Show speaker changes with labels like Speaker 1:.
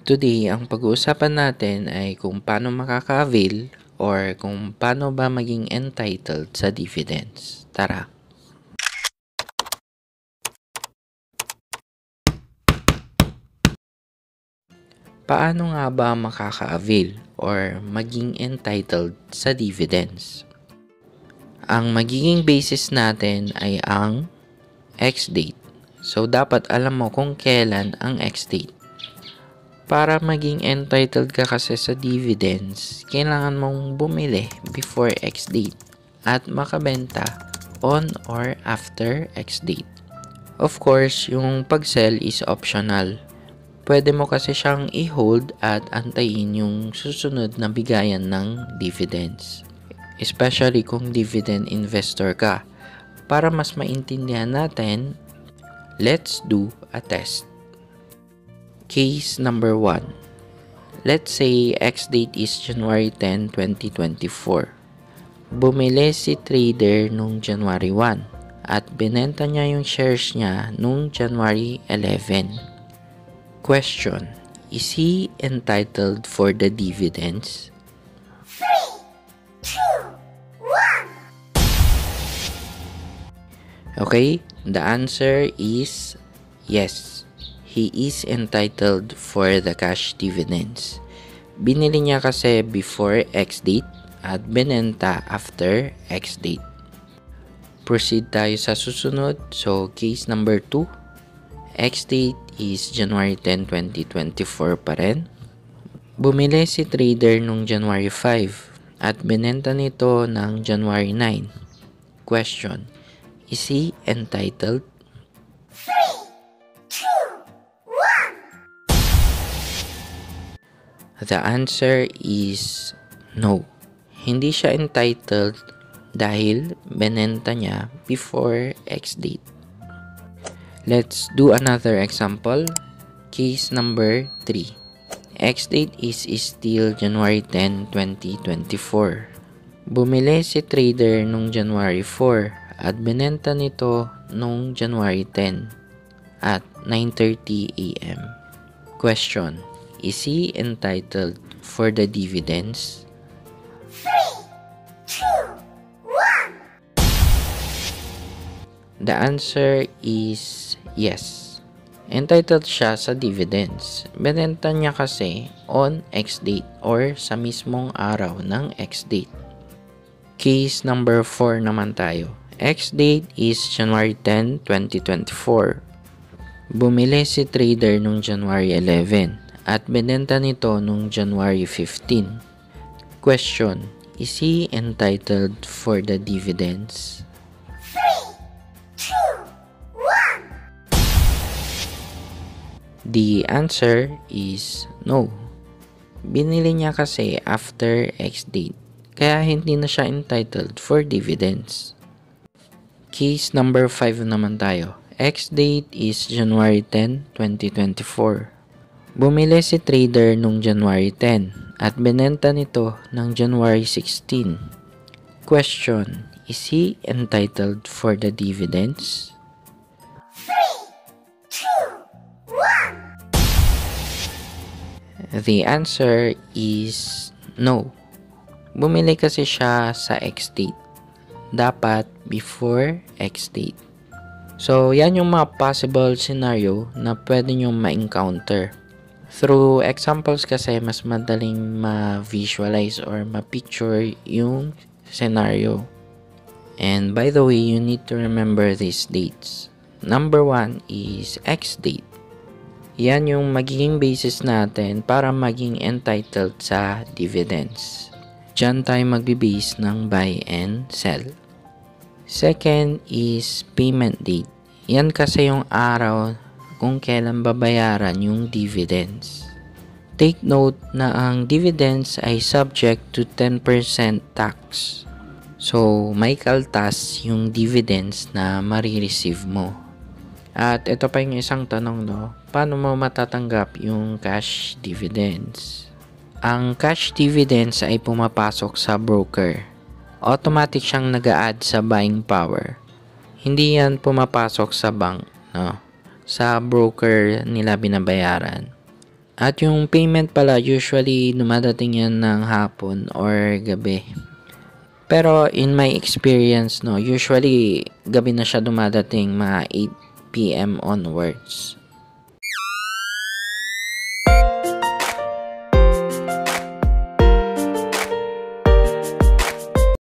Speaker 1: Today, ang pag-uusapan natin ay kung paano makaka-avail or kung paano ba maging entitled sa dividends. Tara! Paano nga ba makaka-avail or maging entitled sa dividends? Ang magiging basis natin ay ang ex-date. So, dapat alam mo kung kailan ang ex-date. Para maging entitled ka kasi sa dividends, kailangan mong bumili before ex-date at makabenta on or after ex-date. Of course, yung pag-sell is optional. Pwede mo kasi siyang i-hold at antayin yung susunod na bigayan ng dividends. Especially kung dividend investor ka. Para mas maintindihan natin, let's do a test. Case number 1. Let's say ex-date is January 10, 2024. Bumili si trader nung January 1 at binenta niya yung shares niya nung January 11. Question: is he entitled for the dividends?
Speaker 2: 3, 2, 1.
Speaker 1: Okay, the answer is yes. He is entitled for the cash dividends. Binili niya kasi before ex-date at binenta after ex-date. Proceed tayo sa susunod. So, case number 2. Ex-date is January 10, 2024 pa rin. Bumili si trader nung January 5 at binenta nito ng January 9. Question: is he entitled?
Speaker 2: 3, 2, 1.
Speaker 1: The answer is no. Hindi siya entitled dahil binenta niya before ex-date. Let's do another example. Case number 3. Ex-date is still January 10, 2024. Bumili si trader nung January 4 at binenta nito nung January 10 at 9:30 a.m. Question: is he entitled for the dividends?
Speaker 2: 3, 2, 1.
Speaker 1: The answer is yes. Entitled siya sa dividends. Binenta niya kasi on ex-date or sa mismong araw ng ex-date. Case number 4 naman tayo. Ex-date is January 10, 2024. Bumili si trader nung January 11 at binenta nito nung January 15. Question: is he entitled for the dividends?
Speaker 2: 3, 2, 1.
Speaker 1: The answer is no. Binili niya kasi after ex-date, kaya hindi na siya entitled for dividends. Case number 5 naman tayo. Ex-date is January 10, 2024. Bumili si trader nung January 10 at binenta nito ng January 16. Question: is he entitled for the dividends?
Speaker 2: 3, 2, 1.
Speaker 1: The answer is no. Bumili kasi siya sa ex-date. Dapat before ex-date. So, yan yung mga possible scenario na pwede nyo ma-encounter. Through examples kasi mas madaling ma-visualize or ma-picture yung scenario. And by the way, you need to remember these dates. Number 1 is ex-date. Yan yung magiging basis natin para maging entitled sa dividends. Diyan tayo magbe-base ng buy and sell. Second is payment date. Yan kasi yung araw kung kailan babayaran yung dividends. Take note na ang dividends ay subject to 10% tax. So, may kaltas yung dividends na marireceive mo. At ito pa yung isang tanong, no? Paano mo matatanggap yung cash dividends? Ang cash dividends ay pumapasok sa broker. Automatic siyang nag-a-add sa buying power. Hindi yan pumapasok sa bank, no? Sa broker nila binabayaran. At yung payment pala, usually dumadating yan ng hapon or gabi. Pero in my experience, no, usually gabi na siya dumadating, mga 8 p.m. onwards.